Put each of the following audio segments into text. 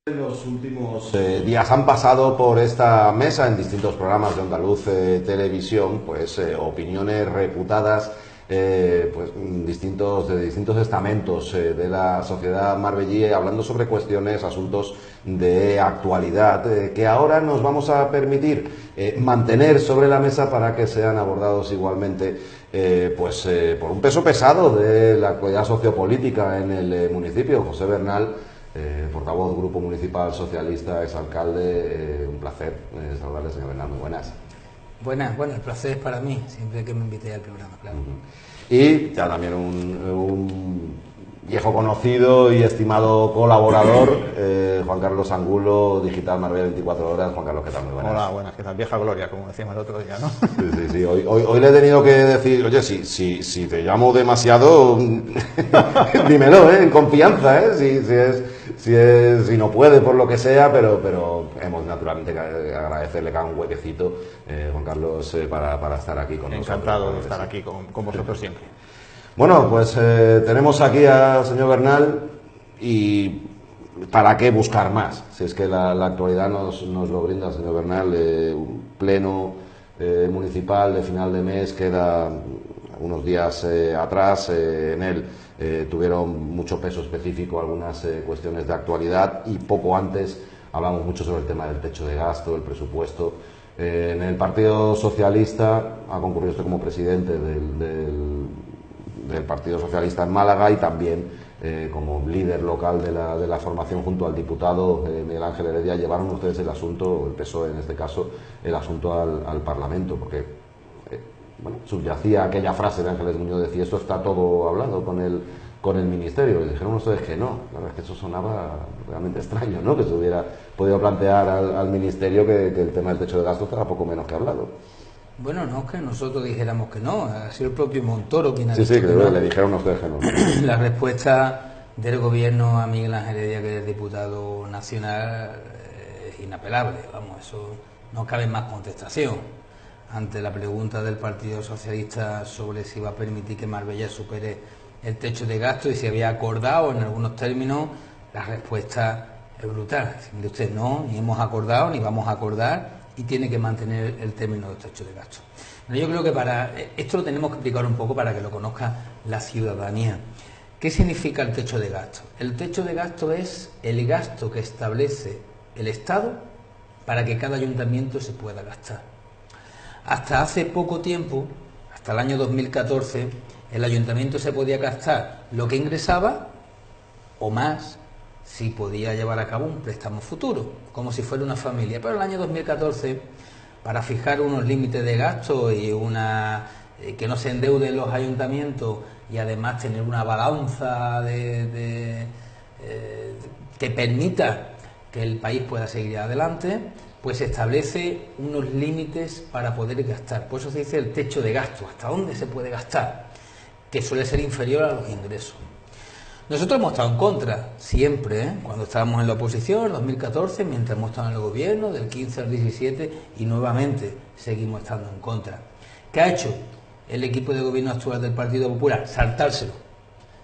En los últimos días han pasado por esta mesa en distintos programas de Andaluz Televisión, pues opiniones reputadas pues de distintos estamentos de la sociedad marbellí, hablando sobre cuestiones, asuntos de actualidad que ahora nos vamos a permitir mantener sobre la mesa para que sean abordados igualmente por un peso pesado de la actualidad sociopolítica en el municipio. José Bernal, portavoz Grupo Municipal Socialista, exalcalde, un placer saludarle, señor Bernal, muy buenas. Buenas, bueno, el placer es para mí, siempre que me invité al programa, claro. Y ya también un viejo conocido y estimado colaborador, Juan Carlos Angulo, Digital Marbella 24 horas. Juan Carlos, ¿qué tal? Muy buenas. Hola, buenas, ¿qué tal? Vieja gloria, como decíamos el otro día, ¿no? Sí. Hoy le he tenido que decir, oye, si te llamo demasiado, dímelo, en confianza, si no puede por lo que sea, pero hemos naturalmente que agradecerle cada un huequecito, Juan Carlos, para estar aquí con nosotros. Encantado de estar aquí con vosotros siempre. Bueno, pues tenemos aquí al señor Bernal y ¿para qué buscar más? Si es que la actualidad nos lo brinda, señor Bernal, un pleno municipal de final de mes queda unos días atrás. En él tuvieron mucho peso específico algunas cuestiones de actualidad y poco antes hablamos mucho sobre el tema del techo de gasto, el presupuesto. En el Partido Socialista ha concurrido usted como presidente del Partido Socialista en Málaga y también como líder local de la formación junto al diputado Miguel Ángel Heredia. Llevaron ustedes el asunto, el PSOE en este caso, el asunto al Parlamento, porque subyacía aquella frase de Ángeles Muñoz, decía, esto está todo hablado con el Ministerio. Le dijeron ustedes que no. La verdad es que eso sonaba realmente extraño, ¿no? Que se hubiera podido plantear al Ministerio que el tema del techo de gasto estaba poco menos que hablado. Bueno, no es que nosotros dijéramos que no, ha sido el propio Montoro quien ha dicho que no. Le dijeron a ustedes que no. La respuesta del gobierno a Miguel Ángel Heredia, que es diputado nacional, es inapelable, vamos, eso no cabe más contestación. Ante la pregunta del Partido Socialista sobre si va a permitir que Marbella supere el techo de gasto y si había acordado en algunos términos, la respuesta es brutal. Mire usted, no, ni hemos acordado ni vamos a acordar y tiene que mantener el término del techo de gasto. Pero yo creo que para esto lo tenemos que explicar un poco para que lo conozca la ciudadanía. ¿Qué significa el techo de gasto? El techo de gasto es el gasto que establece el Estado para que cada ayuntamiento se pueda gastar. Hasta hace poco tiempo, hasta el año 2014, el ayuntamiento se podía gastar lo que ingresaba o más si podía llevar a cabo un préstamo futuro, como si fuera una familia. Pero el año 2014, para fijar unos límites de gasto y que no se endeuden los ayuntamientos y además tener una balanza que permita que el país pueda seguir adelante, pues se establece unos límites para poder gastar. Por eso se dice el techo de gasto, hasta dónde se puede gastar, que suele ser inferior a los ingresos. Nosotros hemos estado en contra, siempre, cuando estábamos en la oposición, en 2014, mientras hemos estado en el gobierno, del 15 al 17, y nuevamente seguimos estando en contra. ¿Qué ha hecho el equipo de gobierno actual del Partido Popular? Saltárselo.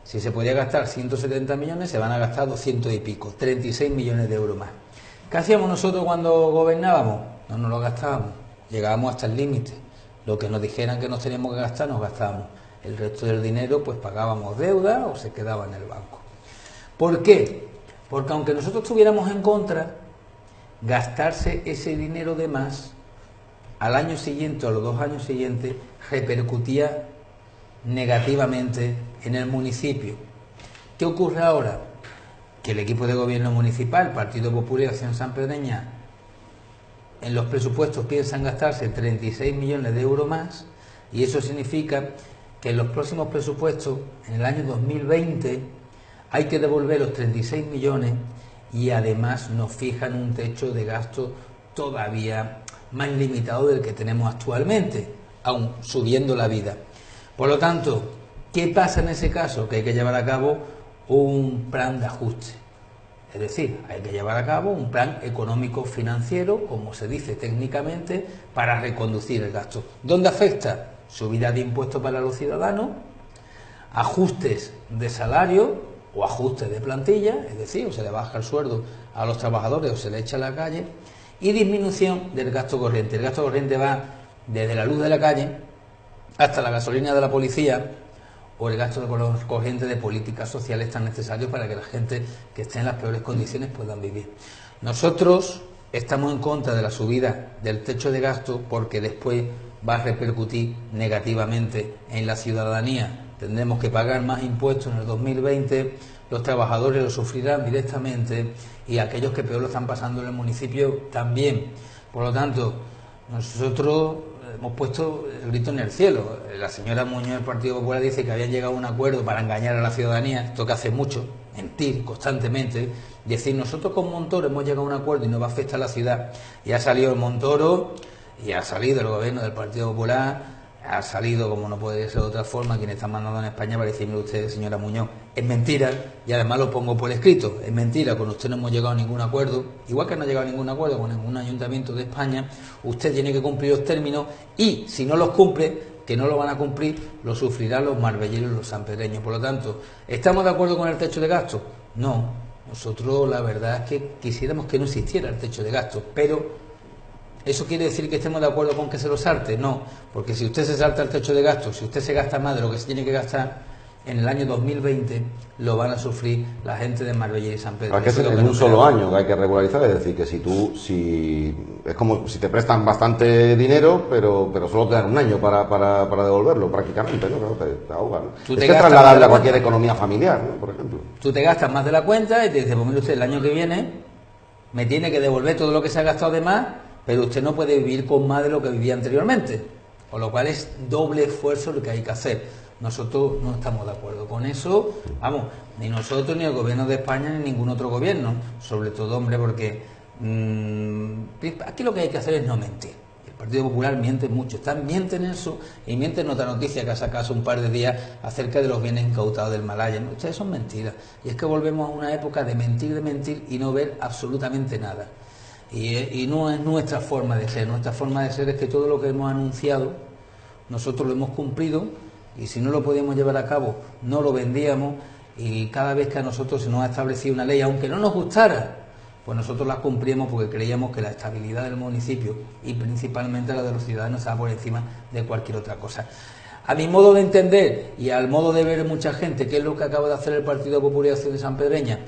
Si se podía gastar 170 millones, se van a gastar 200 y pico, 36 millones de euros más. ¿Qué hacíamos nosotros cuando gobernábamos? No nos lo gastábamos, llegábamos hasta el límite. Lo que nos dijeran que nos teníamos que gastar, nos gastábamos. El resto del dinero pues pagábamos deuda o se quedaba en el banco. ¿Por qué? Porque aunque nosotros estuviéramos en contra, gastarse ese dinero de más al año siguiente o a los 2 años siguientes repercutía negativamente en el municipio. ¿Qué ocurre ahora? Que el equipo de gobierno municipal, Partido Popular y Acción Sanpedreña, en los presupuestos piensan gastarse 36 millones de euros más, y eso significa que en los próximos presupuestos, en el año 2020, hay que devolver los 36 millones y además nos fijan un techo de gasto todavía más limitado del que tenemos actualmente, aún subiendo la vida. Por lo tanto, ¿qué pasa en ese caso? Que hay que llevar a cabo un plan de ajuste. Es decir, hay que llevar a cabo un plan económico-financiero, como se dice técnicamente, para reconducir el gasto. ¿Dónde afecta? Subida de impuestos para los ciudadanos, ajustes de salario o ajuste de plantilla, es decir, o se le baja el sueldo a los trabajadores o se le echa a la calle, y disminución del gasto corriente. El gasto corriente va desde la luz de la calle hasta la gasolina de la policía o el gasto corriente de políticas sociales tan necesarios para que la gente que esté en las peores condiciones puedan vivir. Nosotros estamos en contra de la subida del techo de gasto porque después va a repercutir negativamente en la ciudadanía. Tendremos que pagar más impuestos en el 2020, los trabajadores lo sufrirán directamente y aquellos que peor lo están pasando en el municipio también. Por lo tanto, nosotros hemos puesto el grito en el cielo. La señora Muñoz del Partido Popular dice que habían llegado a un acuerdo para engañar a la ciudadanía, esto que hace mucho, mentir constantemente, decir nosotros con Montoro hemos llegado a un acuerdo y no va a afectar a la ciudad. Y ha salido el Montoro y ha salido el gobierno del Partido Popular, ha salido, como no puede ser de otra forma, quien está mandando en España para decirme usted, señora Muñoz, es mentira, y además lo pongo por escrito, es mentira, con usted no hemos llegado a ningún acuerdo, igual que no ha llegado a ningún acuerdo con ningún ayuntamiento de España, usted tiene que cumplir los términos y si no los cumple, que no lo van a cumplir, lo sufrirán los marbelleros y los sanpedreños. Por lo tanto, ¿estamos de acuerdo con el techo de gasto? No, nosotros la verdad es que quisiéramos que no existiera el techo de gasto, pero ¿eso quiere decir que estemos de acuerdo con que se lo salte? No, porque si usted se salta el techo de gasto, si usted se gasta más de lo que se tiene que gastar, en el año 2020 lo van a sufrir la gente de Marbella y San Pedro. Es que es en un solo año que hay que regularizar, es decir, que es como si te prestan bastante dinero, pero solo te dan un año para devolverlo prácticamente, ¿no? Claro, te ahogan, ¿no? Es que es trasladable a cualquier economía familiar, ¿no? Por ejemplo. Tú te gastas más de la cuenta y te dice, pues mire usted, el año que viene me tiene que devolver todo lo que se ha gastado de más, pero usted no puede vivir con más de lo que vivía anteriormente, con lo cual es doble esfuerzo lo que hay que hacer. Nosotros no estamos de acuerdo con eso, vamos, ni nosotros, ni el gobierno de España, ni ningún otro gobierno, sobre todo, hombre, porque aquí lo que hay que hacer es no mentir. El Partido Popular miente mucho, mienten eso y mienten otra noticia que ha sacado hace un par de días acerca de los bienes incautados del Malaya. ¿No? Ustedes son mentiras, y es que volvemos a una época de mentir y no ver absolutamente nada. Y no es nuestra forma de ser es que todo lo que hemos anunciado nosotros lo hemos cumplido, y si no lo podíamos llevar a cabo no lo vendíamos, y cada vez que a nosotros se nos ha establecido una ley, aunque no nos gustara, pues nosotros la cumplimos porque creíamos que la estabilidad del municipio y principalmente la de los ciudadanos estaba por encima de cualquier otra cosa. A mi modo de entender y al modo de ver mucha gente, ¿qué es lo que acaba de hacer el Partido Popular de Sanpedreña?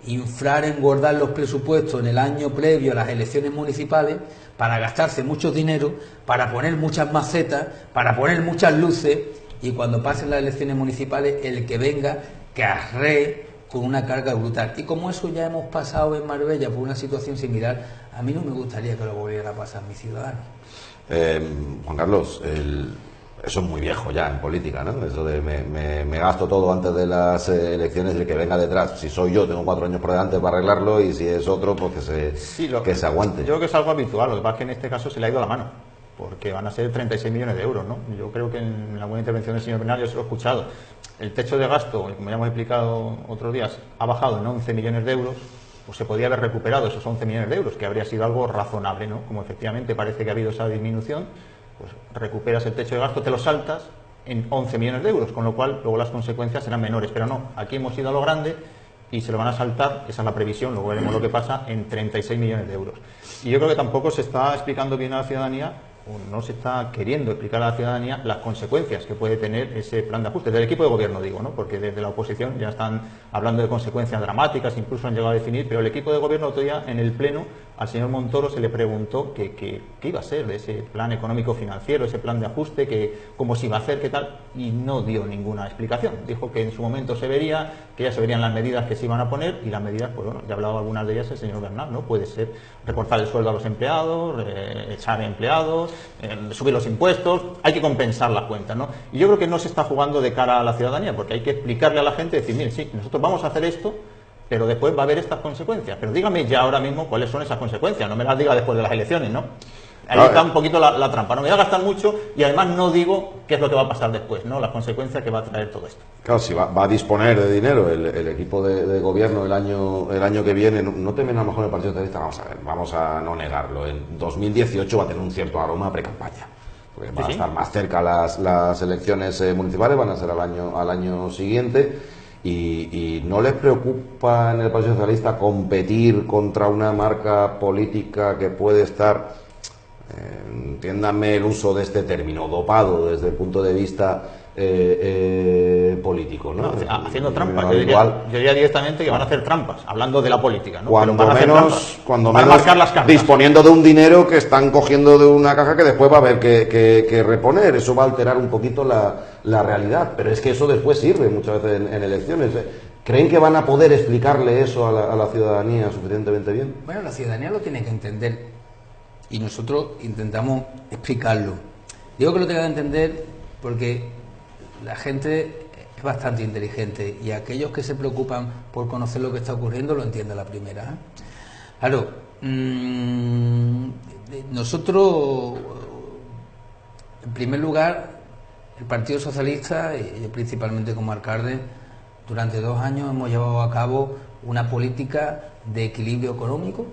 Inflar, engordar los presupuestos en el año previo a las elecciones municipales para gastarse mucho dinero, para poner muchas macetas, para poner muchas luces, y cuando pasen las elecciones municipales el que venga que arree con una carga brutal. Y como eso ya hemos pasado en Marbella por una situación similar, a mí no me gustaría que lo volviera a pasar mis ciudadanos. Juan Carlos, eso es muy viejo ya en política, ¿no? Eso de me gasto todo antes de las elecciones y el que venga detrás, si soy yo, tengo 4 años por delante para arreglarlo, y si es otro, pues que se aguante. Yo creo que es algo habitual, lo que pasa es que en este caso se le ha ido la mano, porque van a ser 36 millones de euros, ¿no? Yo creo que en la buena intervención del señor Bernal yo se lo he escuchado. El techo de gasto, como ya hemos explicado otros días, ha bajado en 11 millones de euros, pues se podía haber recuperado esos 11 millones de euros, que habría sido algo razonable, ¿no? Como efectivamente parece que ha habido esa disminución, pues recuperas el techo de gasto, te lo saltas en 11 millones de euros, con lo cual luego las consecuencias serán menores. Pero no, aquí hemos ido a lo grande y se lo van a saltar, esa es la previsión, luego veremos lo que pasa, en 36 millones de euros. Y yo creo que tampoco se está explicando bien a la ciudadanía, o no se está queriendo explicar a la ciudadanía las consecuencias que puede tener ese plan de ajuste, del equipo de gobierno digo, ¿no? Porque desde la oposición ya están hablando de consecuencias dramáticas, incluso han llegado a definir, pero el equipo de gobierno otro día en el pleno al señor Montoro se le preguntó qué iba a ser de ese plan económico financiero, ese plan de ajuste, cómo se iba a hacer, qué tal, y no dio ninguna explicación. Dijo que en su momento se vería, que ya se verían las medidas que se iban a poner, y las medidas, pues bueno, ya ha hablado algunas de ellas el señor Bernal, ¿no? Puede ser recortar el sueldo a los empleados, echar empleados, subir los impuestos, hay que compensar las cuentas, ¿no? Y yo creo que no se está jugando de cara a la ciudadanía, porque hay que explicarle a la gente, decir, mire, sí, nosotros vamos a hacer esto, pero después va a haber estas consecuencias. Pero dígame ya ahora mismo cuáles son esas consecuencias, no me las diga después de las elecciones, ¿no? Ahí está un poquito la trampa, no me voy a gastar mucho y además no digo qué es lo que va a pasar después, ¿no? Las consecuencias que va a traer todo esto. Claro, si va a disponer de dinero el equipo de gobierno el año que viene, no temen a lo mejor el Partido Socialista, vamos a no negarlo, en 2018 va a tener un cierto aroma a pre-campaña, porque van a estar más cerca las elecciones municipales, van a ser al año siguiente. y no les preocupa en el Partido Socialista competir contra una marca política que puede estar, entiéndanme el uso de este término, dopado desde el punto de vista político, ¿no? Haciendo trampas. Yo diría directamente que van a hacer trampas, hablando de la política, ¿no? Cuando menos marcar las cartas, disponiendo de un dinero que están cogiendo de una caja que después va a haber que reponer. Eso va a alterar un poquito la realidad, pero es que eso después sirve muchas veces en elecciones. ¿Creen que van a poder explicarle eso a la ciudadanía suficientemente bien? Bueno, la ciudadanía lo tiene que entender y nosotros intentamos explicarlo. Digo que lo tenga que entender porque la gente es bastante inteligente y aquellos que se preocupan por conocer lo que está ocurriendo lo entienden a la primera, ¿eh? Claro, nosotros, en primer lugar, el Partido Socialista, y yo principalmente como alcalde, durante 2 años hemos llevado a cabo una política de equilibrio económico,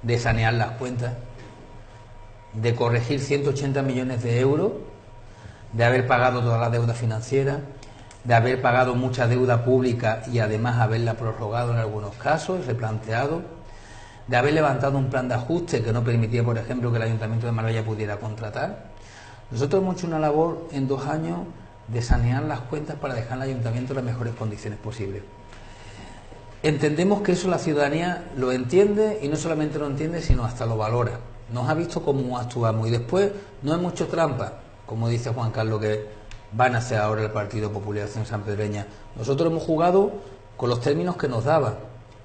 de sanear las cuentas, de corregir 180 millones de euros, de haber pagado toda la deuda financiera, de haber pagado mucha deuda pública y además haberla prorrogado en algunos casos, replanteado, de haber levantado un plan de ajuste que no permitía, por ejemplo, que el Ayuntamiento de Marbella pudiera contratar. Nosotros hemos hecho una labor en 2 años de sanear las cuentas para dejar al Ayuntamiento en las mejores condiciones posibles. Entendemos que eso la ciudadanía lo entiende y no solamente lo entiende, sino hasta lo valora. Nos ha visto cómo actuamos y después no hemos hecho trampa, como dice Juan Carlos, que van a hacer ahora el Partido Popular de Acción Sanpedreña. Nosotros hemos jugado con los términos que nos daban,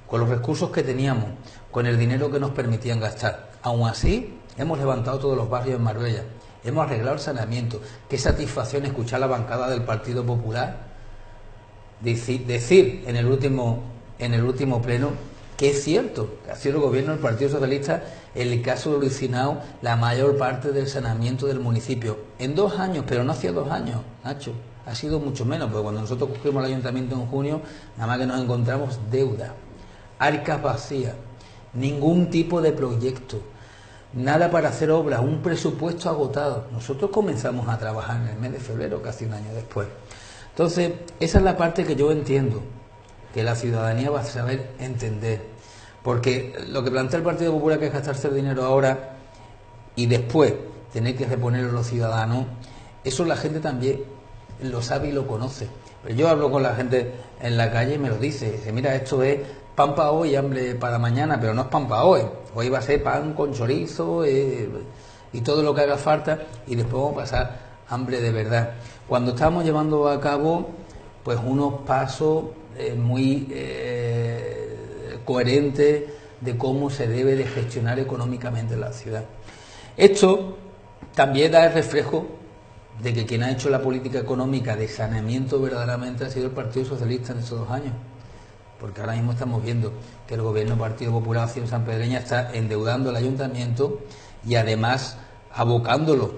con los recursos que teníamos, con el dinero que nos permitían gastar. Aún así, hemos levantado todos los barrios en Marbella, hemos arreglado el saneamiento. Qué satisfacción escuchar a la bancada del Partido Popular decir en el último pleno que es cierto que ha sido el gobierno del Partido Socialista el que ha solucionado la mayor parte del saneamiento del municipio en 2 años, pero no hacía 2 años, Nacho, ha sido mucho menos, porque cuando nosotros cogimos el ayuntamiento en junio, nada más que nos encontramos deuda, arcas vacías, ningún tipo de proyecto, nada para hacer obras, un presupuesto agotado. Nosotros comenzamos a trabajar en el mes de febrero, casi 1 año después. Entonces, esa es la parte que yo entiendo que la ciudadanía va a saber entender. Porque lo que plantea el Partido Popular, que es gastarse el dinero ahora y después tener que reponerlo a los ciudadanos, eso la gente también lo sabe y lo conoce. Pero yo hablo con la gente en la calle y me lo dice, mira, esto es pan para hoy, hambre para mañana, pero no es pan para hoy. Hoy va a ser pan con chorizo y todo lo que haga falta, y después vamos a pasar hambre de verdad. Cuando estamos llevando a cabo pues unos pasos muy coherentes de cómo se debe de gestionar económicamente la ciudad. Esto también da el reflejo de que quien ha hecho la política económica de saneamiento verdaderamente ha sido el Partido Socialista en estos 2 años, porque ahora mismo estamos viendo que el gobierno del Partido Popular Acción Sanpedreña está endeudando al ayuntamiento y además abocándolo,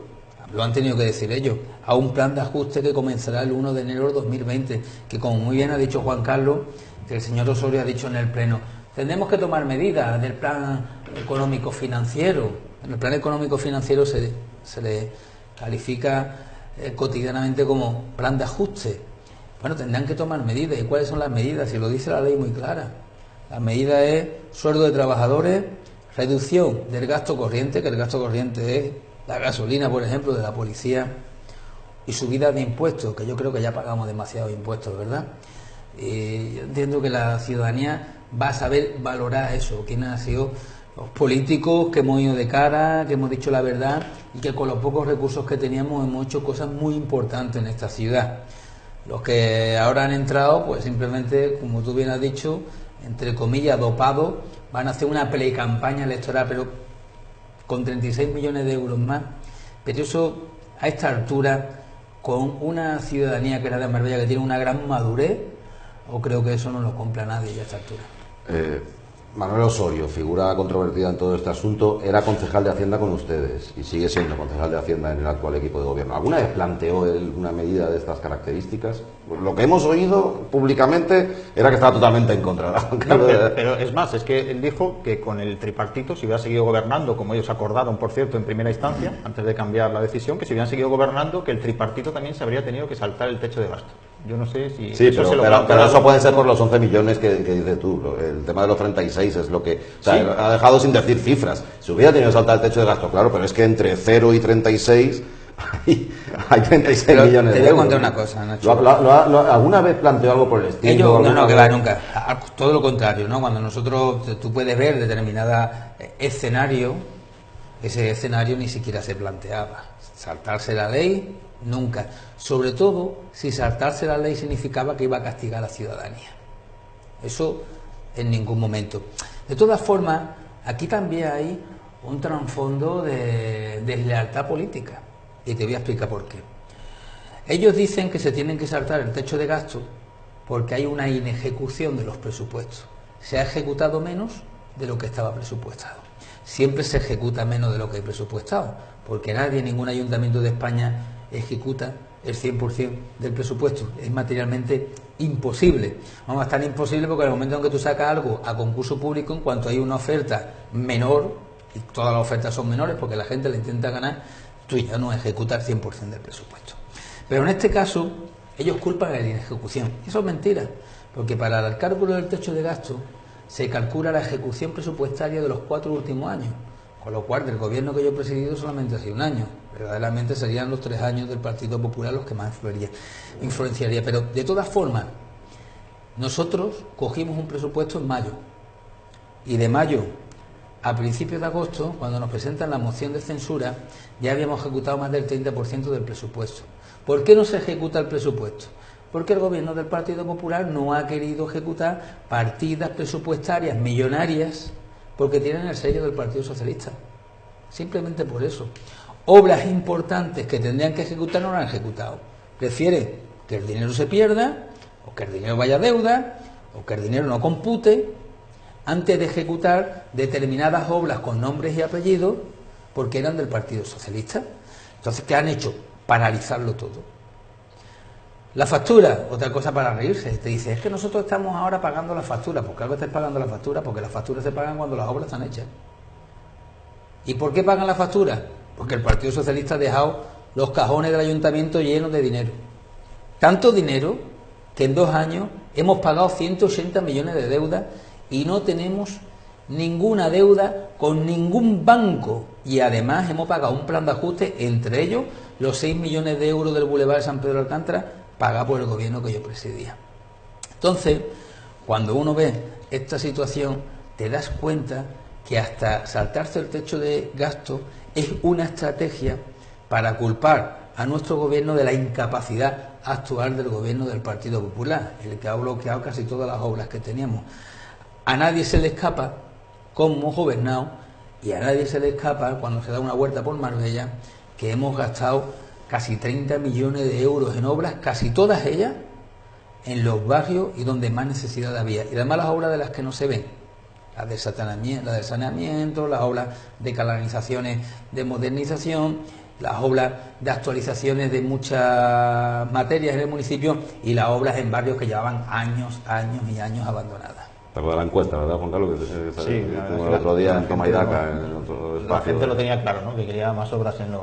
lo han tenido que decir ellos, a un plan de ajuste que comenzará el 1 de enero de 2020, que como muy bien ha dicho Juan Carlos, que el señor Osorio ha dicho en el pleno, tendremos que tomar medidas del plan económico financiero. En el plan económico financiero se le califica cotidianamente como plan de ajuste. Bueno, tendrán que tomar medidas. ¿Y cuáles son las medidas? Si lo dice la ley muy clara. La medida es sueldo de trabajadores, reducción del gasto corriente, que el gasto corriente es la gasolina, por ejemplo, de la policía, y subida de impuestos, que yo creo que ya pagamos demasiados impuestos, ¿verdad? Yo entiendo que la ciudadanía va a saber valorar eso, quiénes han sido los políticos que hemos ido de cara, que hemos dicho la verdad y que con los pocos recursos que teníamos hemos hecho cosas muy importantes en esta ciudad. Los que ahora han entrado, pues simplemente, como tú bien has dicho, entre comillas, dopados, van a hacer una precampaña electoral, pero con 36 millones de euros más. Pero eso, a esta altura, con una ciudadanía que era de Marbella, que tiene una gran madurez, o creo que eso no lo compra nadie a esta altura. Manuel Osorio, figura controvertida en todo este asunto, era concejal de Hacienda con ustedes y sigue siendo concejal de Hacienda en el actual equipo de gobierno. ¿Alguna vez planteó él una medida de estas características? Pues lo que hemos oído públicamente era que estaba totalmente en contra. No, pero es más, es que él dijo que con el tripartito, si hubiera seguido gobernando, como ellos acordaron, por cierto, en primera instancia, antes de cambiar la decisión, que si hubieran seguido gobernando, que el tripartito también se habría tenido que saltar el techo de gasto. Yo no sé si... Sí, eso se lo pero eso puede ser por los 11 millones que dices tú. El tema de los 36 es lo que... O sea, Sí. ha dejado sin decir cifras. Si hubiera tenido que saltar el techo de gasto, claro, pero es que entre 0 y 36 hay 36 Pero millones de te voy a euros. contar una cosa, Nacho. ¿Alguna vez planteó algo por el estilo? Ellos, no, ¿Alguna que vez? va, nunca. Todo lo contrario, ¿no? Cuando tú puedes ver determinada escenario, ese escenario ni siquiera se planteaba. Saltarse la ley, nunca. Sobre todo si saltarse la ley significaba que iba a castigar a la ciudadanía. Eso en ningún momento. De todas formas, aquí también hay un trasfondo de deslealtad política. Y te voy a explicar por qué. Ellos dicen que se tienen que saltar el techo de gasto porque hay una inejecución de los presupuestos. Se ha ejecutado menos de lo que estaba presupuestado. Siempre se ejecuta menos de lo que hay presupuestado, porque nadie, ningún ayuntamiento de España ejecuta el 100% del presupuesto. Es materialmente imposible. Vamos, es tan imposible porque en el momento en que tú sacas algo a concurso público, en cuanto hay una oferta menor, y todas las ofertas son menores porque la gente le intenta ganar, tú ya no ejecutas el 100% del presupuesto. Pero en este caso, ellos culpan de la inejecución. Eso es mentira, porque para el cálculo del techo de gasto se calcula la ejecución presupuestaria de los 4 últimos años, con lo cual del gobierno que yo he presidido solamente ha sido un año. Verdaderamente serían los 3 años del Partido Popular los que más influenciaría. Pero de todas formas, nosotros cogimos un presupuesto en mayo, y de mayo a principios de agosto, cuando nos presentan la moción de censura, ya habíamos ejecutado más del 30% del presupuesto. ¿Por qué no se ejecuta el presupuesto? Porque el gobierno del Partido Popular no ha querido ejecutar partidas presupuestarias millonarias porque tienen el sello del Partido Socialista. Simplemente por eso. Obras importantes que tendrían que ejecutar no lo han ejecutado. Prefieren que el dinero se pierda, o que el dinero vaya a deuda, o que el dinero no compute, antes de ejecutar determinadas obras con nombres y apellidos porque eran del Partido Socialista. Entonces, ¿qué han hecho? Paralizarlo todo. La factura, otra cosa para reírse, te dice, es que nosotros estamos ahora pagando la factura. ¿Por qué algo estáis pagando la factura? Porque las facturas se pagan cuando las obras están hechas. ¿Y por qué pagan la factura? Porque el Partido Socialista ha dejado los cajones del ayuntamiento llenos de dinero. Tanto dinero que en 2 años hemos pagado 180 millones de deuda y no tenemos ninguna deuda con ningún banco. Y además hemos pagado un plan de ajuste, entre ellos los 6 millones de euros del Boulevard de San Pedro de Alcántara, pagado por el gobierno que yo presidía. Entonces, cuando uno ve esta situación, te das cuenta que hasta saltarse el techo de gasto es una estrategia para culpar a nuestro gobierno de la incapacidad actual del gobierno del Partido Popular, el que ha bloqueado casi todas las obras que teníamos. A nadie se le escapa cómo hemos gobernado, y a nadie se le escapa cuando se da una vuelta por Marbella que hemos gastado casi 30 millones de euros en obras, casi todas ellas en los barrios y donde más necesidad había. Y además las obras de las que no se ven, las de saneamiento, las obras de canalizaciones de modernización, las obras de actualizaciones de muchas materias en el municipio y las obras en barrios que llevaban años y años abandonadas. Te acuerdas de la encuesta, ¿verdad, Juan Carlos? Sí, el otro día en Toma y Daca, en otro espacio. La gente lo tenía claro, ¿no? Que quería más obras en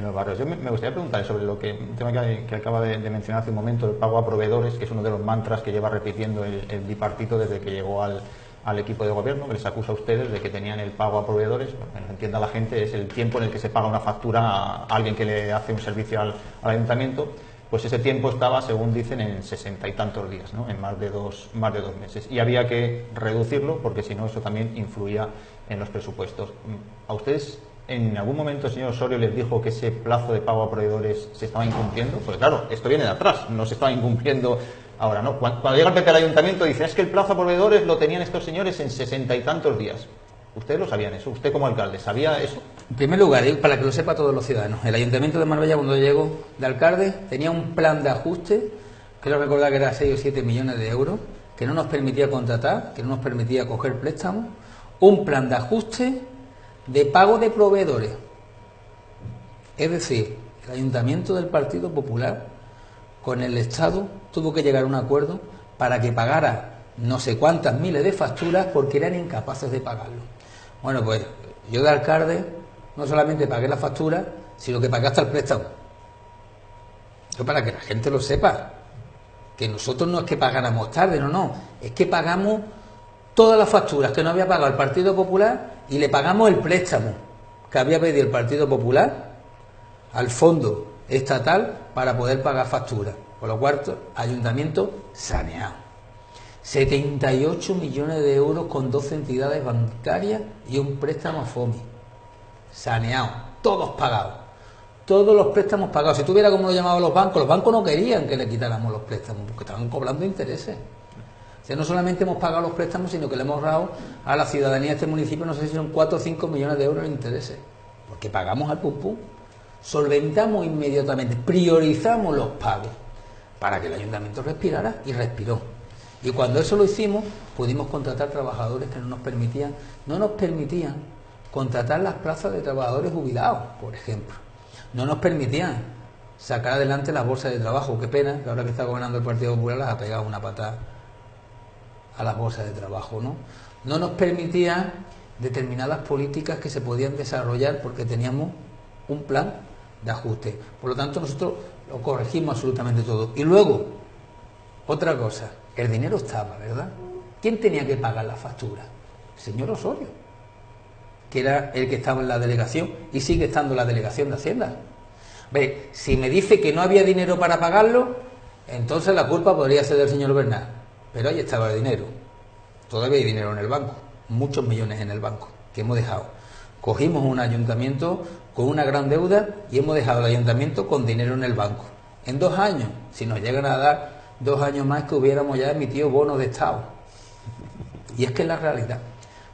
los barrios. Yo me gustaría preguntar sobre un tema que acaba de mencionar hace un momento, el pago a proveedores, que es uno de los mantras que lleva repitiendo el bipartito desde que llegó al equipo de gobierno, que les acusa a ustedes de que tenían el pago a proveedores. Bueno, entienda la gente, es el tiempo en el que se paga una factura a alguien que le hace un servicio al ayuntamiento. Pues ese tiempo estaba, según dicen, en 60 y tantos días, ¿no? En más de dos meses. Y había que reducirlo porque si no eso también influía en los presupuestos. ¿A ustedes en algún momento el señor Osorio les dijo que ese plazo de pago a proveedores se estaba incumpliendo? Pues claro, esto viene de atrás, no se estaba incumpliendo ahora, ¿no? Cuando llega el PP al ayuntamiento dicen, es que el plazo a proveedores lo tenían estos señores en 60 y tantos días. ¿Ustedes lo sabían eso? ¿Usted como alcalde sabía eso? En primer lugar, para que lo sepa todos los ciudadanos, el Ayuntamiento de Marbella, cuando llegó de alcalde, tenía un plan de ajuste, creo recordar que era 6 o 7 millones de euros, que no nos permitía contratar, que no nos permitía coger préstamos, un plan de ajuste de pago de proveedores. Es decir, el Ayuntamiento del Partido Popular con el Estado tuvo que llegar a un acuerdo para que pagara no sé cuántas miles de facturas porque eran incapaces de pagarlo. Bueno, pues yo de alcalde no solamente pagué la factura, sino que pagué hasta el préstamo. Eso para que la gente lo sepa. que nosotros no es que pagáramos tarde, no, es que pagamos todas las facturas que no había pagado el Partido Popular y le pagamos el préstamo que había pedido el Partido Popular al fondo estatal para poder pagar facturas. Por lo cual, ayuntamiento saneado. 78 millones de euros con 12 entidades bancarias y un préstamo a FOMI. Saneado, todos pagados. Todos los préstamos pagados. Si tuviera como lo llamaban los bancos no querían que le quitáramos los préstamos porque estaban cobrando intereses. O sea, no solamente hemos pagado los préstamos, sino que le hemos ahorrado a la ciudadanía de este municipio, no sé si son 4 o 5 millones de euros en intereses. Porque pagamos al pum pum. Solventamos inmediatamente, priorizamos los pagos para que el ayuntamiento respirara y respiró. Y cuando eso lo hicimos, pudimos contratar trabajadores que no nos permitían contratar las plazas de trabajadores jubilados, por ejemplo. No nos permitían sacar adelante las bolsas de trabajo. Qué pena que ahora que está gobernando el Partido Popular las ha pegado una patada a las bolsas de trabajo, ¿no? No nos permitían determinadas políticas que se podían desarrollar porque teníamos un plan de ajuste. Por lo tanto, nosotros lo corregimos absolutamente todo. Y luego, otra cosa, el dinero estaba, ¿verdad? ¿Quién tenía que pagar la factura? El señor Osorio, que era el que estaba en la delegación y sigue estando en la delegación de Hacienda. Ve, si me dice que no había dinero para pagarlo, entonces la culpa podría ser del señor Bernal. Pero ahí estaba el dinero. Todavía hay dinero en el banco, muchos millones en el banco, que hemos dejado. Cogimos un ayuntamiento con una gran deuda y hemos dejado el ayuntamiento con dinero en el banco. En 2 años, si nos llegan a dar 2 años más, que hubiéramos ya emitido bonos de Estado. Y es que es la realidad.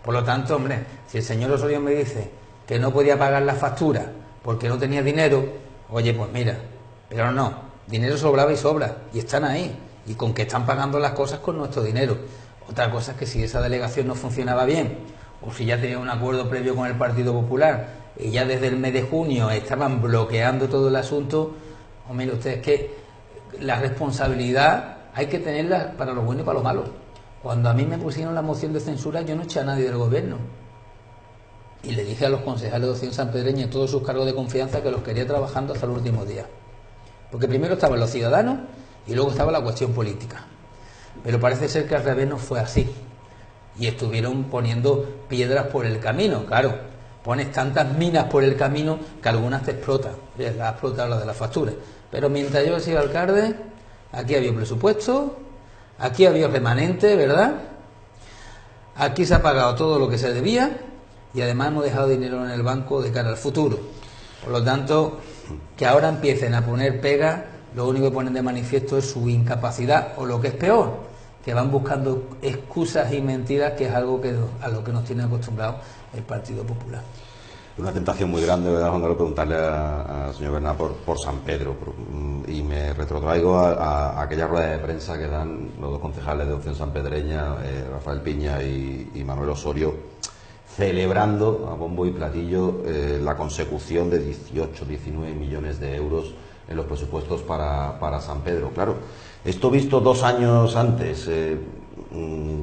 Por lo tanto, hombre, si el señor Osorio me dice que no podía pagar la factura porque no tenía dinero, oye, pues mira, pero no, dinero sobraba y sobra, y están ahí, y con que están pagando las cosas con nuestro dinero. Otra cosa es que si esa delegación no funcionaba bien, o si ya tenía un acuerdo previo con el Partido Popular, y ya desde el mes de junio estaban bloqueando todo el asunto, o mire usted, es que la responsabilidad hay que tenerla para lo bueno y para lo malo. Cuando a mí me pusieron la moción de censura, yo no eché a nadie del gobierno. Y le dije a los concejales de Opción Sanpedreña y todos sus cargos de confianza que los quería trabajando hasta el último día. Porque primero estaban los ciudadanos y luego estaba la cuestión política. Pero parece ser que al revés no fue así. Y estuvieron poniendo piedras por el camino. Claro, pones tantas minas por el camino que algunas te explotan. La ha explotado la de las facturas. Pero mientras yo he sido alcalde, aquí había presupuesto, aquí había remanente, ¿verdad? Aquí se ha pagado todo lo que se debía y además hemos dejado dinero en el banco de cara al futuro. Por lo tanto, que ahora empiecen a poner pega, lo único que ponen de manifiesto es su incapacidad, o lo que es peor, que van buscando excusas y mentiras, que es algo que a lo que nos tiene acostumbrado el Partido Popular. Una tentación muy grande, ¿verdad, Juan Carlos? Preguntarle al señor Bernal por San Pedro, y me retrotraigo a aquella rueda de prensa que dan los 2 concejales de Opción Sanpedreña, Rafael Piña y Manuel Osorio, celebrando a bombo y platillo la consecución de 18-19 millones de euros en los presupuestos para San Pedro. Claro, esto visto 2 años antes,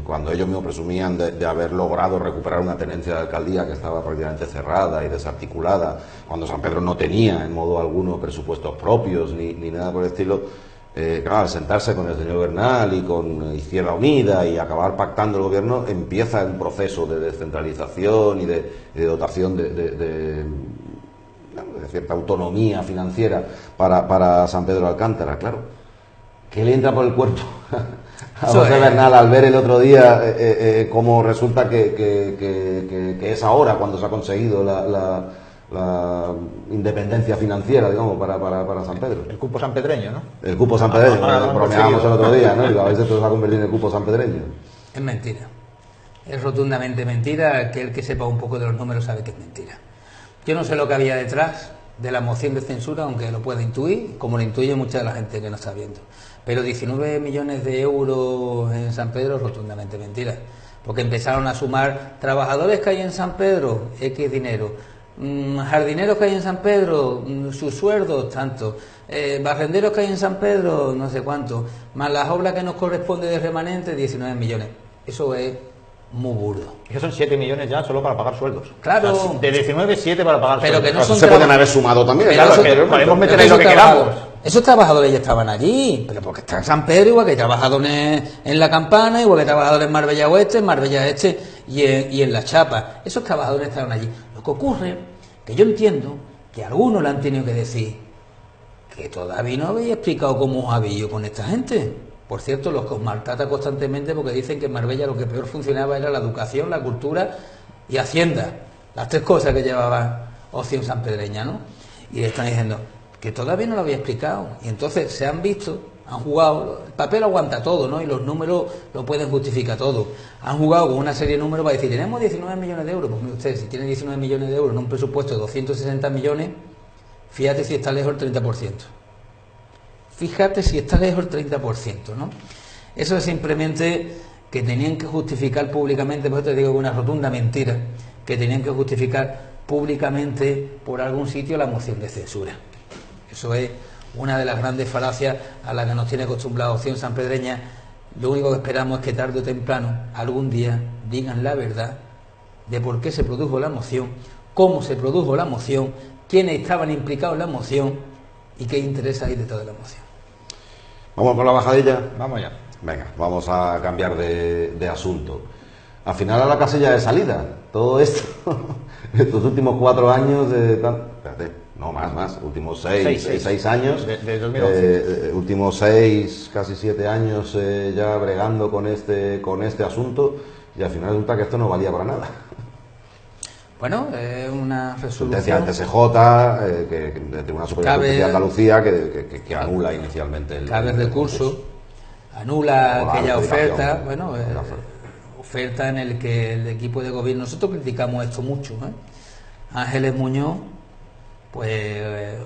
cuando ellos mismos presumían de haber logrado recuperar una tenencia de alcaldía que estaba prácticamente cerrada y desarticulada, cuando San Pedro no tenía en modo alguno presupuestos propios ni nada por el estilo. Claro, al sentarse con el señor Bernal y con Izquierda Unida y acabar pactando el gobierno, empieza un proceso de descentralización y de dotación de cierta autonomía financiera para San Pedro de Alcántara. Claro, ¿qué le entra por el cuerpo a José Bernal al ver el otro día cómo resulta que es ahora cuando se ha conseguido la independencia financiera, digamos, para San Pedro? El cupo sanpedreño, ¿no? El cupo sanpedreño, bromeábamos el otro día, ¿no? Y a veces todo se va a convertir en el cupo sanpedreño. Es mentira. Es rotundamente mentira. Que el que sepa un poco de los números sabe que es mentira. Yo no sé lo que había detrás de la moción de censura, aunque lo pueda intuir, como lo intuye mucha de la gente que nos está viendo. Pero 19 millones de euros en San Pedro es rotundamente mentira. Porque empezaron a sumar trabajadores que hay en San Pedro, X dinero, jardineros que hay en San Pedro, sus sueldos, tanto, barrenderos que hay en San Pedro, no sé cuánto, más las obras que nos corresponde de remanente, 19 millones. Eso es muy burdo. Esos son 7 millones ya solo para pagar sueldos. Claro. O sea, de 19, 7 para pagar pero sueldos. Que no son se pueden haber sumado también. Claro, que podemos meter ahí lo que queramos. Esos trabajadores ya estaban allí, pero porque está en San Pedro, igual que hay trabajadores en La Campana, igual que hay trabajadores en Marbella Oeste, en Marbella Este y en La Chapa. Esos trabajadores estaban allí. Lo que ocurre, que yo entiendo que algunos le han tenido que decir que todavía no habéis explicado cómo os habéis ido con esta gente. Por cierto, los que os maltrata constantemente porque dicen que en Marbella lo que peor funcionaba era la educación, la cultura y Hacienda. Las 3 cosas que llevaba Opción Sanpedreña, ¿no? Y le están diciendo que todavía no lo había explicado. Y entonces se han visto, han jugado, el papel aguanta todo, ¿no? Y los números lo pueden justificar todo. Han jugado con una serie de números para decir, tenemos 19 millones de euros. Pues mire usted, si tiene 19 millones de euros en un presupuesto de 260 millones, fíjate si está lejos el 30%. Fíjate si está lejos el 30%, ¿no? Eso es simplemente que tenían que justificar públicamente, por eso te digo que es una rotunda mentira, que tenían que justificar públicamente por algún sitio la moción de censura. Eso es una de las grandes falacias a las que nos tiene acostumbrada Opción Sanpedreña. Lo único que esperamos es que tarde o temprano, algún día, digan la verdad de por qué se produjo la moción, cómo se produjo la moción, quiénes estaban implicados en la moción y qué interés hay detrás de la moción. ¿Vamos con la bajadilla? Vamos ya. Venga, vamos a cambiar de asunto. Al final a la casilla de salida, todo esto, estos últimos 4 años de... Espérate. No, más, últimos 6 años, de 2011. Últimos 6, casi 7 años ya bregando con este asunto, y al final resulta que esto no valía para nada. Bueno, es una resolución... Sentencia del TSJ, del Tribunal Superior de Justicia de Andalucía, que anula inicialmente el... Cabe recurso, anula aquella oferta, bueno, oferta en el que el equipo de gobierno... Nosotros criticamos esto mucho, ¿eh? Ángeles Muñoz, pues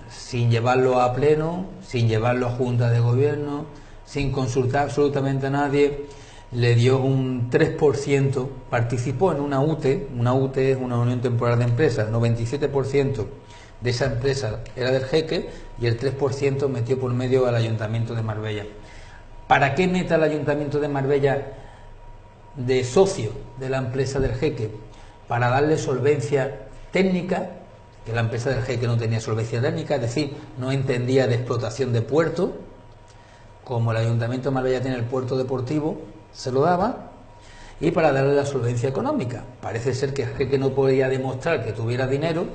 sin llevarlo a pleno, sin llevarlo a junta de gobierno, sin consultar absolutamente a nadie, le dio un 3%, participó en una UTE es una unión temporal de empresas, 97% de esa empresa era del Jeque y el 3% metió por medio al Ayuntamiento de Marbella. ¿Para qué meta el Ayuntamiento de Marbella de socio de la empresa del Jeque? Para darle solvencia técnica, que la empresa del Jeque no tenía solvencia técnica, es decir, no entendía de explotación de puerto. Como el Ayuntamiento de Marbella tiene el puerto deportivo, se lo daba, y para darle la solvencia económica. Parece ser que el Jeque no podía demostrar que tuviera dinero,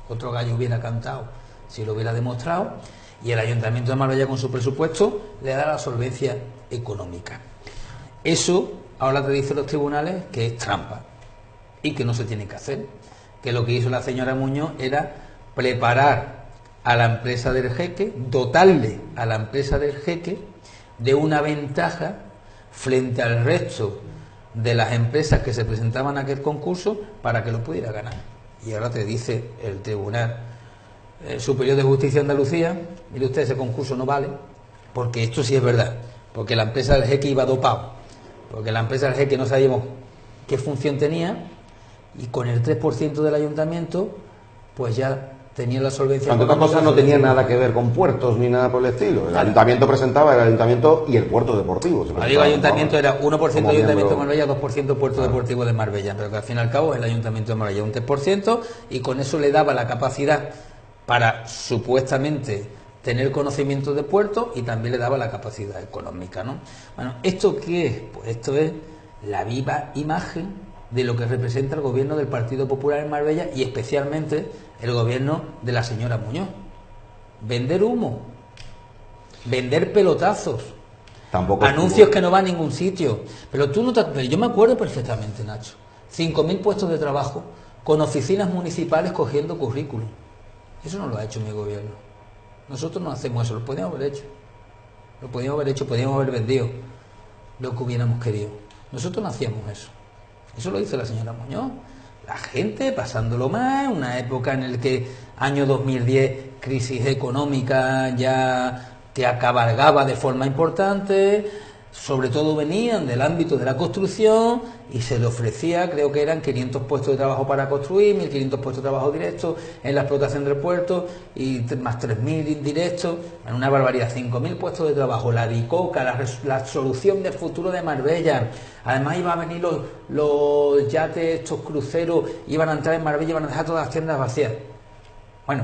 otro gallo hubiera cantado si lo hubiera demostrado, y el Ayuntamiento de Marbella con su presupuesto le da la solvencia económica. Eso ahora te dicen los tribunales que es trampa y que no se tiene que hacer. Que lo que hizo la señora Muñoz era preparar a la empresa del Jeque, dotarle a la empresa del Jeque de una ventaja frente al resto de las empresas que se presentaban a aquel concurso para que lo pudiera ganar. Y ahora te dice el Tribunal Superior de Justicia de Andalucía, mire usted, ese concurso no vale, porque esto sí es verdad, porque la empresa del Jeque iba dopado, porque la empresa del Jeque no sabíamos qué función tenía, y con el 3% del ayuntamiento, pues ya tenía la solvencia. Entre otras cosas, no tenía nada que ver con puertos ni nada por el estilo. El ayuntamiento presentaba el ayuntamiento y el puerto deportivo. Digo ayuntamiento, era 1% ayuntamiento de Marbella, 2% puerto deportivo de Marbella, pero que al fin y al cabo es el ayuntamiento de Marbella un 3%, y con eso le daba la capacidad para supuestamente tener conocimiento de puertos y también le daba la capacidad económica, ¿no? Bueno, ¿esto qué es? Pues esto es la viva imagen de lo que representa el gobierno del Partido Popular en Marbella y especialmente el gobierno de la señora Muñoz. Vender humo, vender pelotazos, tampoco anuncios que no van a ningún sitio. Pero tú no te... Pero yo me acuerdo perfectamente, Nacho, 5.000 puestos de trabajo con oficinas municipales cogiendo currículum. Eso no lo ha hecho mi gobierno. Nosotros no hacemos eso, lo podíamos haber hecho. Lo podíamos haber hecho, podíamos haber vendido lo que hubiéramos querido. Nosotros no hacíamos eso. Eso lo hizo la señora Muñoz. La gente pasándolo mal, una época en la que, año 2010, crisis económica ya que cabalgaba de forma importante, sobre todo venían del ámbito de la construcción y se le ofrecía, creo que eran 500 puestos de trabajo para construir, 1.500 puestos de trabajo directos en la explotación del puerto y más 3.000 indirectos, en una barbaridad, 5.000 puestos de trabajo, la Bicoca, la solución del futuro de Marbella. Además iban a venir los yates, estos cruceros, iban a entrar en Marbella y iban a dejar todas las tiendas vacías. Bueno,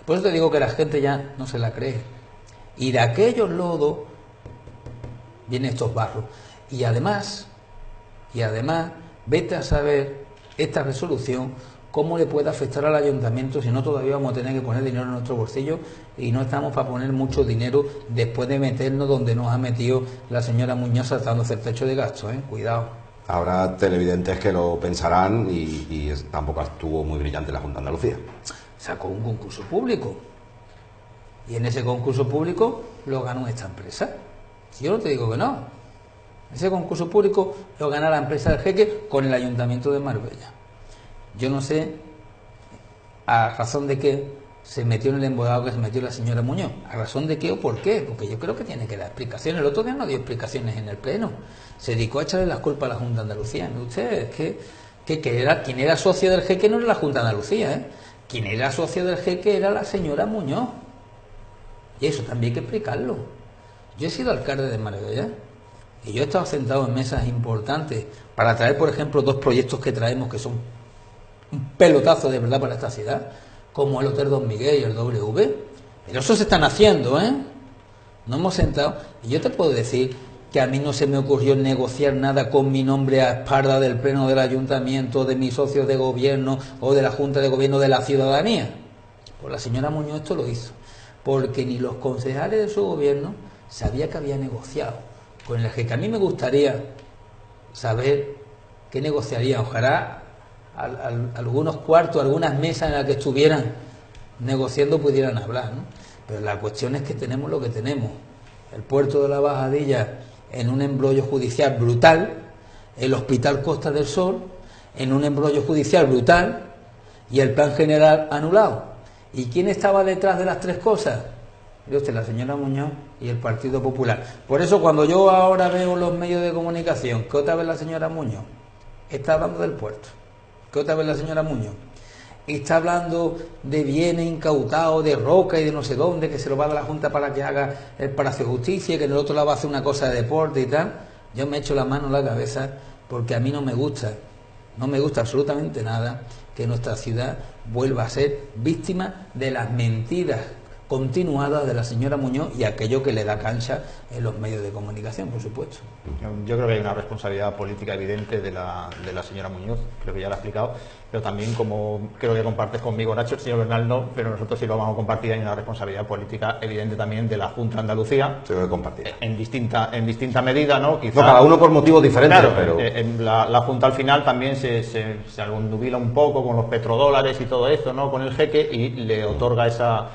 por eso te digo que la gente ya no se la cree. Y de aquellos lodos vienen estos barros. Y además, vete a saber esta resolución cómo le puede afectar al ayuntamiento, si no todavía vamos a tener que poner dinero en nuestro bolsillo y no estamos para poner mucho dinero después de meternos donde nos ha metido la señora Muñoz saltándose el techo de gasto, cuidado. Habrá televidentes que lo pensarán y tampoco estuvo muy brillante la Junta de Andalucía. Sacó un concurso público y en ese concurso público lo ganó esta empresa. Si yo no te digo que no, ese concurso público lo gana la empresa del Jeque con el Ayuntamiento de Marbella. Yo no sé a razón de qué se metió en el embodado que se metió la señora Muñoz, a razón de qué o por qué, porque yo creo que tiene que dar explicaciones. El otro día no dio explicaciones en el Pleno, se dedicó a echarle las culpas a la Junta de Andalucía. Usted, quien era socio del Jeque no era la Junta de Andalucía, quien era socio del Jeque era la señora Muñoz, y eso también hay que explicarlo. Yo he sido alcalde de Marbella y yo he estado sentado en mesas importantes para traer, por ejemplo, 2 proyectos que traemos que son un pelotazo de verdad para esta ciudad, como el Hotel Don Miguel y el W. Pero eso se están haciendo, No hemos sentado. Y yo te puedo decir que a mí no se me ocurrió negociar nada con mi nombre a espaldas del Pleno del Ayuntamiento, de mis socios de gobierno o de la Junta de Gobierno de la ciudadanía. Pues la señora Muñoz esto lo hizo, porque ni los concejales de su gobierno sabía que había negociado con el que a mí me gustaría saber qué negociaría. Ojalá algunos cuartos, algunas mesas en las que estuvieran negociando pudieran hablar, Pero la cuestión es que tenemos lo que tenemos: el puerto de la Bajadilla en un embrollo judicial brutal, el Hospital Costa del Sol en un embrollo judicial brutal y el plan general anulado. ¿Y quién estaba detrás de las 3 cosas? Mire usted, la señora Muñoz y el Partido Popular. Por eso cuando yo ahora veo los medios de comunicación que otra vez la señora Muñoz está hablando del puerto, que otra vez la señora Muñoz está hablando de bienes incautados, de roca y de no sé dónde, que se lo va a dar la Junta para que haga el Palacio de Justicia y que en el otro lado va a hacer una cosa de deporte y tal, yo me echo la mano en la cabeza, porque a mí no me gusta absolutamente nada que nuestra ciudad vuelva a ser víctima de las mentiras continuadas de la señora Muñoz y aquello que le da cancha en los medios de comunicación, por supuesto. Yo creo que hay una responsabilidad política evidente de la señora Muñoz, creo que ya lo ha explicado, pero también, como creo que compartes conmigo, Nacho, el señor Bernal no, pero nosotros sí lo vamos a compartir, hay una responsabilidad política evidente también de la Junta de Andalucía. Se debe compartir. En distinta medida, ¿no? Quizá, cada uno por motivos diferentes, claro, pero la Junta al final también se obnubila un poco con los petrodólares y todo esto, ¿no? Con el Jeque, y le otorga esa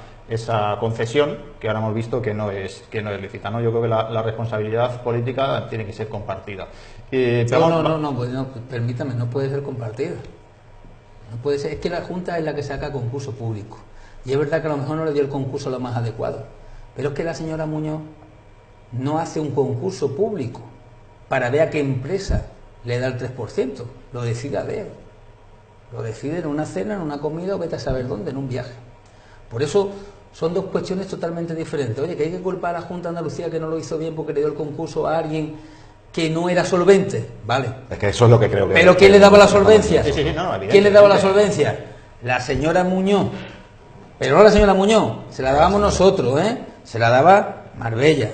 concesión que ahora hemos visto que no es lícita, ¿no? Yo creo que la responsabilidad política tiene que ser compartida. No, permítame, no puede ser compartida. No puede ser, es que la Junta es la que saca concurso público. Y es verdad que a lo mejor no le dio el concurso lo más adecuado, pero es que la señora Muñoz no hace un concurso público para ver a qué empresa le da el 3%, lo decide a ver. Lo decide en una cena, en una comida o vete a saber dónde, en un viaje. Por eso son 2 cuestiones totalmente diferentes. Oye, que hay que culpar a la Junta de Andalucía que no lo hizo bien porque le dio el concurso a alguien que no era solvente. Vale. Es que eso es lo que creo que... ¿Pero quién le daba la solvencia? Sí, ¿Quién le daba la solvencia? La señora Muñoz. Pero no la señora Muñoz, se la dábamos nosotros, Se la daba Marbella,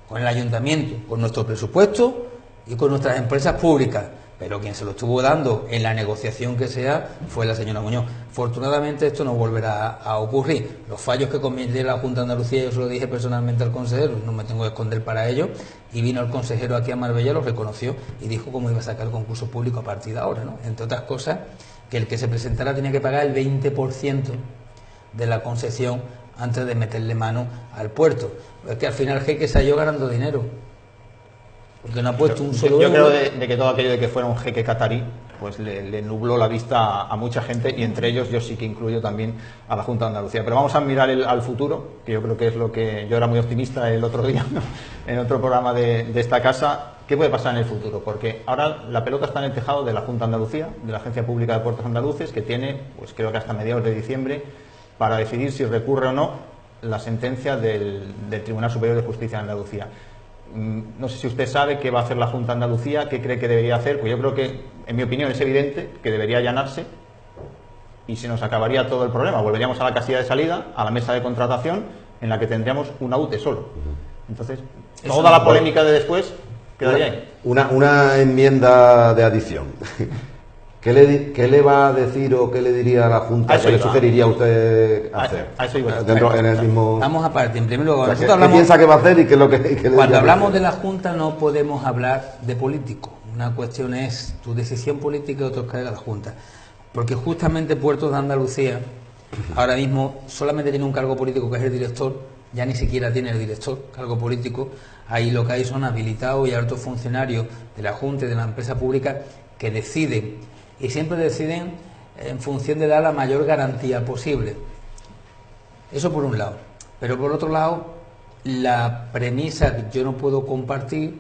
con el ayuntamiento, con nuestro presupuesto y con nuestras empresas públicas. Pero quien se lo estuvo dando en la negociación que sea fue la señora Muñoz. Afortunadamente esto no volverá a ocurrir. Los fallos que cometió la Junta de Andalucía, yo se lo dije personalmente al consejero, no me tengo que esconder para ello, y vino el consejero aquí a Marbella, lo reconoció y dijo cómo iba a sacar el concurso público a partir de ahora, ¿no? Entre otras cosas, que el que se presentara tenía que pagar el 20% de la concesión antes de meterle mano al puerto. Es que al final el Jeque se halló ganando dinero, porque no ha puesto un solo yo euro. creo de que todo aquello de que fuera un jeque catarí pues le nubló la vista a mucha gente, y entre ellos yo sí que incluyo también a la Junta de Andalucía. Pero vamos a mirar al futuro, que yo creo que es lo que yo era muy optimista el otro día, ¿no? En otro programa de esta casa. ¿Qué puede pasar en el futuro? Porque ahora la pelota está en el tejado de la Junta de Andalucía, de la Agencia Pública de Puertos Andaluces, que tiene, pues creo que hasta mediados de diciembre, para decidir si recurre o no la sentencia del Tribunal Superior de Justicia de Andalucía. No sé si usted sabe qué va a hacer la Junta de Andalucía, qué cree que debería hacer. Pues yo creo que, en mi opinión, es evidente que debería allanarse y se nos acabaría todo el problema. Volveríamos a la casilla de salida, a la mesa de contratación, en la que tendríamos una UTE solo. Entonces, Eso toda no la polémica de después quedaría ahí. Una enmienda de adición. ¿Qué le va a decir o qué le diría a la Junta? ¿Qué le sugeriría a usted hacer? A eso iba. Dentro, en el mismo... Vamos aparte, en primer lugar, O sea, nosotros ¿qué piensa que va a hacer y qué es lo que qué le cuando diría hablamos que de hacer? la Junta no podemos hablar de político. Una cuestión es tu decisión política y otra es que haga la Junta. Porque justamente Puertos de Andalucía ahora mismo solamente tiene un cargo político que es el director, ya ni siquiera tiene el director, cargo político. Ahí lo que hay son habilitados y altos funcionarios de la Junta y de la empresa pública que deciden, y siempre deciden en función de dar la mayor garantía posible. Eso por un lado. Pero por otro lado, la premisa que yo no puedo compartir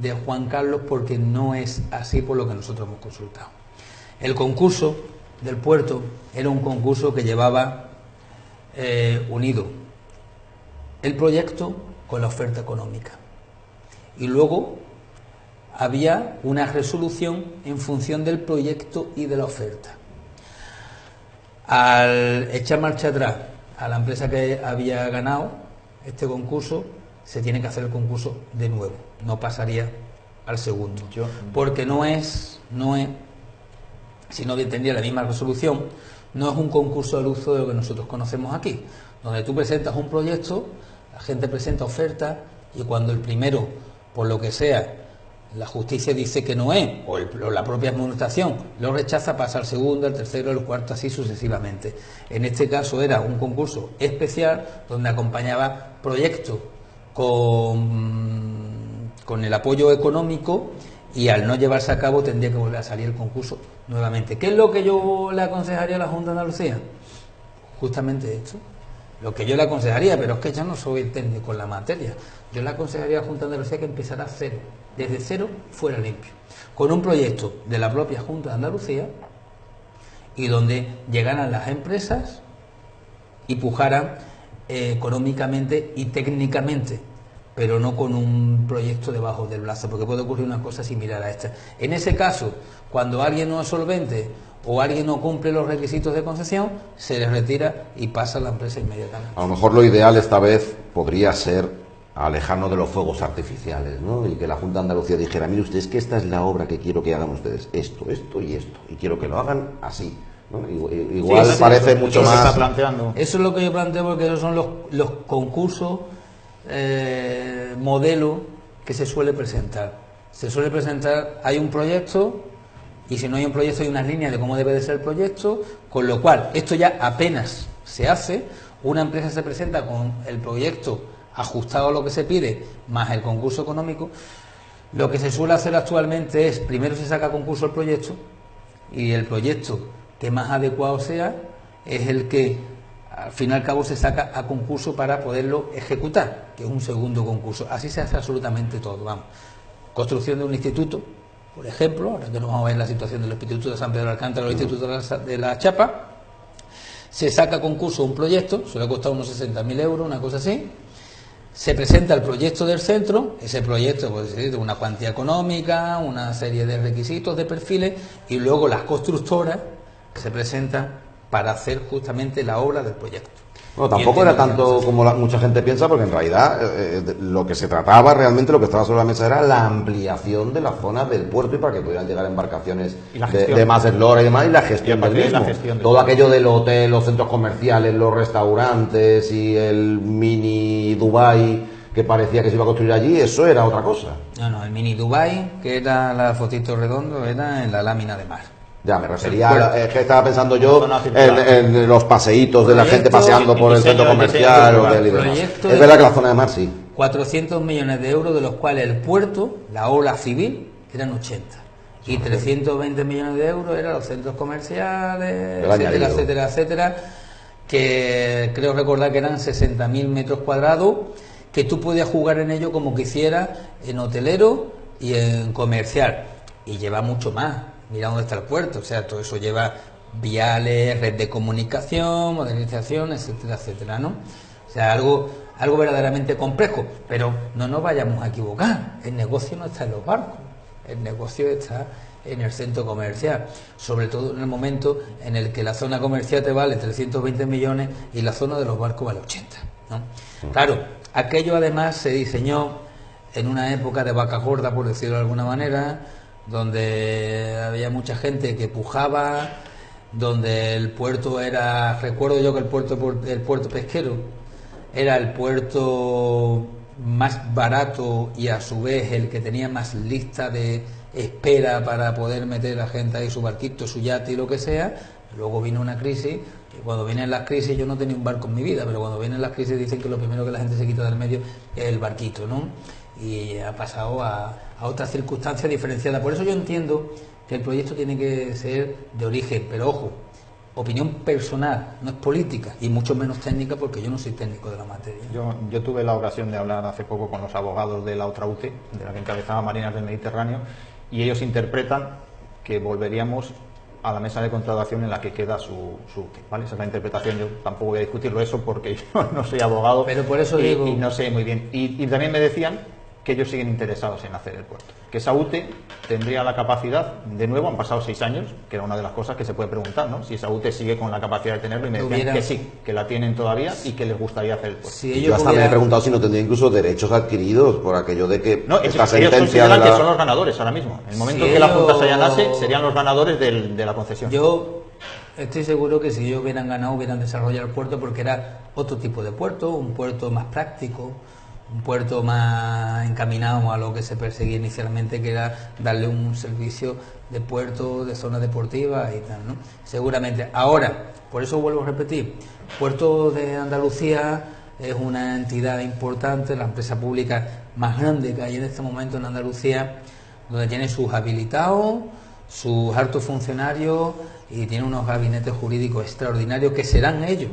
de Juan Carlos, porque no es así por lo que nosotros hemos consultado. El concurso del puerto era un concurso que llevaba unido el proyecto con la oferta económica. Y luego había una resolución en función del proyecto y de la oferta. Al echar marcha atrás a la empresa que había ganado este concurso, se tiene que hacer el concurso de nuevo, no pasaría al segundo. Porque no es, si no tendría la misma resolución, no es un concurso al uso de lo que nosotros conocemos aquí, donde tú presentas un proyecto, la gente presenta oferta y cuando el primero, por lo que sea, la justicia dice que no es, o la propia administración lo rechaza, pasa al segundo, al tercero, al cuarto, así sucesivamente. En este caso era un concurso especial donde acompañaba proyectos con el apoyo económico y al no llevarse a cabo tendría que volver a salir el concurso nuevamente. ¿Qué es lo que yo le aconsejaría a la Junta de Andalucía? Justamente esto. Lo que yo le aconsejaría, pero es que yo no soy técnico en la materia, yo le aconsejaría a la Junta de Andalucía que empezara a cero, desde cero fuera limpio, con un proyecto de la propia Junta de Andalucía y donde llegaran las empresas y pujaran económicamente y técnicamente, pero no con un proyecto debajo del brazo, porque puede ocurrir una cosa similar a esta. En ese caso, cuando alguien no es solvente o alguien no cumple los requisitos de concesión, se le retira y pasa a la empresa inmediatamente. A lo mejor lo ideal esta vez podría ser alejarnos de los fuegos artificiales, ¿no? Y que la Junta de Andalucía dijera, mire usted, es que esta es la obra que quiero que hagan ustedes, esto, esto y esto, y quiero que lo hagan así, ¿no? Igual sí, parece eso, mucho eso más... Está planteando. Eso es lo que yo planteo, porque esos son los concursos modelo que se suele presentar. Se suele presentar, hay un proyecto, y si no hay un proyecto hay unas líneas de cómo debe de ser el proyecto, con lo cual esto ya apenas se hace, una empresa se presenta con el proyecto ajustado a lo que se pide, más el concurso económico. Lo que se suele hacer actualmente es, primero se saca a concurso el proyecto, y el proyecto que más adecuado sea es el que al fin y al cabo se saca a concurso para poderlo ejecutar, que es un segundo concurso. Así se hace absolutamente todo, vamos. Construcción de un instituto, por ejemplo, ahora que nos vamos a ver la situación del Instituto de San Pedro de Alcántara o el Instituto de la Chapa, se saca a concurso un proyecto, suele costar unos 60.000 euros, una cosa así, se presenta el proyecto del centro, ese proyecto puede ser de una cuantía económica, una serie de requisitos, de perfiles, y luego las constructoras se presentan para hacer justamente la obra del proyecto. No, tampoco era tanto como mucha gente piensa, porque en realidad lo que se trataba realmente, lo que estaba sobre la mesa era la ampliación de la zona del puerto y para que pudieran llegar embarcaciones de más eslora y demás, y la gestión del mismo. Todo aquello del hotel, los centros comerciales, los restaurantes y el mini Dubai que parecía que se iba a construir allí, eso era otra cosa. No, el mini Dubai, que era la fotito redondo, era en la lámina de mar. Ya, me refería, es que estaba pensando yo en los paseitos de la gente paseando por el centro comercial o del y demás. Es verdad que la zona de mar sí. 400 millones de euros, de los cuales el puerto, la obra civil, eran 80. Y 320 millones de euros eran los centros comerciales, etcétera, etcétera, etcétera, que creo recordar que eran 60.000 metros cuadrados, que tú podías jugar en ello como quisieras, en hotelero y en comercial. Y lleva mucho más. Mira dónde está el puerto, o sea, todo eso lleva viales, red de comunicación, modernización, etcétera, etcétera, ¿no? O sea, algo verdaderamente complejo, pero no nos vayamos a equivocar, el negocio no está en los barcos, el negocio está en el centro comercial, sobre todo en el momento en el que la zona comercial te vale 320 millones y la zona de los barcos vale 80. ¿no? Claro, aquello además se diseñó en una época de vaca gorda, por decirlo de alguna manera, donde había mucha gente que pujaba, donde el puerto era, recuerdo yo que el puerto pesquero era el puerto más barato y a su vez el que tenía más lista de espera para poder meter a gente ahí su barquito, su yate y lo que sea. Luego vino una crisis, y cuando vienen las crisis, yo no tenía un barco en mi vida, pero cuando vienen las crisis dicen que lo primero que la gente se quita del medio es el barquito, ¿no? Y ha pasado a otras circunstancias diferenciadas. Por eso yo entiendo que el proyecto tiene que ser de origen, pero ojo, opinión personal, no es política y mucho menos técnica, porque yo no soy técnico de la materia. Yo tuve la ocasión de hablar hace poco con los abogados de la otra UTE, de la que encabezaba Marinas del Mediterráneo, y ellos interpretan que volveríamos a la mesa de contratación en la que queda su UTE, ¿vale? Esa es la interpretación. Yo tampoco voy a discutirlo eso porque yo no soy abogado, pero por eso digo... y no sé muy bien. Y también me decían que ellos siguen interesados en hacer el puerto, que esa UTE tendría la capacidad, de nuevo, han pasado 6 años, que era una de las cosas que se puede preguntar, ¿no? Si esa UTE sigue con la capacidad de tenerlo, y me decían que sí, que la tienen todavía y que les gustaría hacer el puerto. Si yo hasta me he preguntado si no tendría incluso derechos adquiridos por aquello de que no, esta sentencia que son los ganadores ahora mismo. En el momento en que la Junta se allanase, serían los ganadores de la concesión. Yo estoy seguro que si ellos hubieran ganado, hubieran desarrollado el puerto, porque era otro tipo de puerto, un puerto más práctico, un puerto más encaminado a lo que se perseguía inicialmente, que era darle un servicio de puerto, de zona deportiva y tal, ¿no? Seguramente. Ahora, por eso vuelvo a repetir, Puerto de Andalucía es una entidad importante, la empresa pública más grande que hay en este momento en Andalucía, donde tiene sus habilitados, sus altos funcionarios y tiene unos gabinetes jurídicos extraordinarios que serán ellos,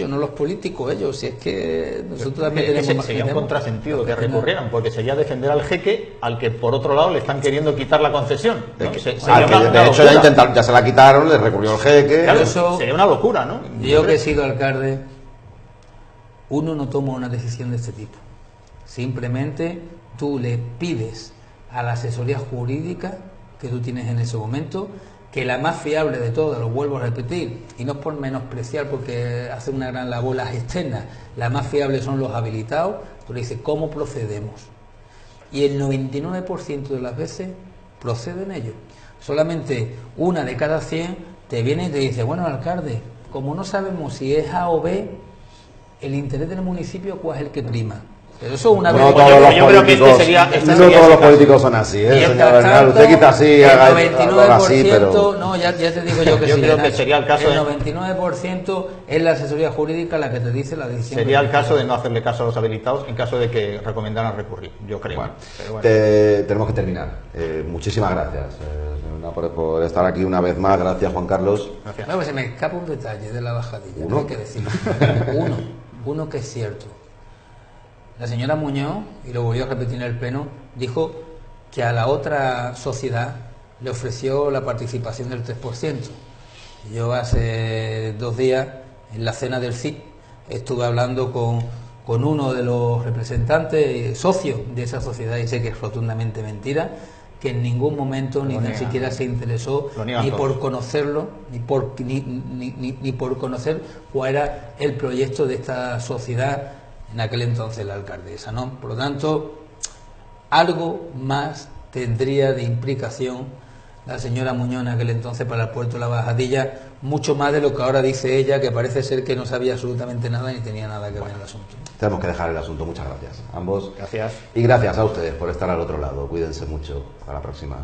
no los políticos, ellos. Si es que nosotros también tenemos... Sería un contrasentido que recurrieran, porque sería defender al jeque al que por otro lado le están queriendo quitar la concesión, ¿no? De hecho ya se la quitaron, le recurrió el jeque. Claro, eso sería una locura, ¿no? Yo que he sido alcalde, uno no toma una decisión de este tipo. Simplemente tú le pides a la asesoría jurídica que tú tienes en ese momento, que la más fiable de todas, lo vuelvo a repetir, y no es por menospreciar porque hace una gran labor las externas, la más fiable son los habilitados, tú le dices, ¿cómo procedemos? Y el 99% de las veces proceden ellos. Solamente una de cada 100 te viene y te dice, bueno, alcalde, como no sabemos si es A o B, el interés del municipio, ¿cuál es el que prima? Pero eso una vez... No todos los políticos son así, señor Bernal. Usted quita así, haga algo así, pero... No, ya te digo yo que yo sí. Creo que sería el caso el 99% es la asesoría jurídica la que te dice la decisión. Sería el caso de no hacerle caso a los habilitados en caso de que recomendaran recurrir, yo creo. Bueno, tenemos que terminar. Muchísimas gracias por estar aquí una vez más. Gracias, Juan Carlos. Gracias. No, pues se me escapa un detalle de la bajadilla. ¿Uno? Hay que decirlo. Uno que es cierto. La señora Muñoz, y lo volvió a repetir en el pleno, dijo que a la otra sociedad le ofreció la participación del 3%. Yo hace 2 días, en la cena del CIP, estuve hablando con uno de los representantes, socios de esa sociedad, y sé que es rotundamente mentira, que en ningún momento ni siquiera se interesó ni por conocerlo, ni por conocer cuál era el proyecto de esta sociedad en aquel entonces la alcaldesa, ¿no? Por lo tanto, algo más tendría de implicación la señora Muñoz en aquel entonces para el puerto de la Bajadilla, mucho más de lo que ahora dice ella, que parece ser que no sabía absolutamente nada ni tenía nada que ver en el asunto. Tenemos que dejar el asunto. Muchas gracias, ambos. Gracias. Y gracias a ustedes por estar al otro lado. Cuídense mucho. Hasta la próxima.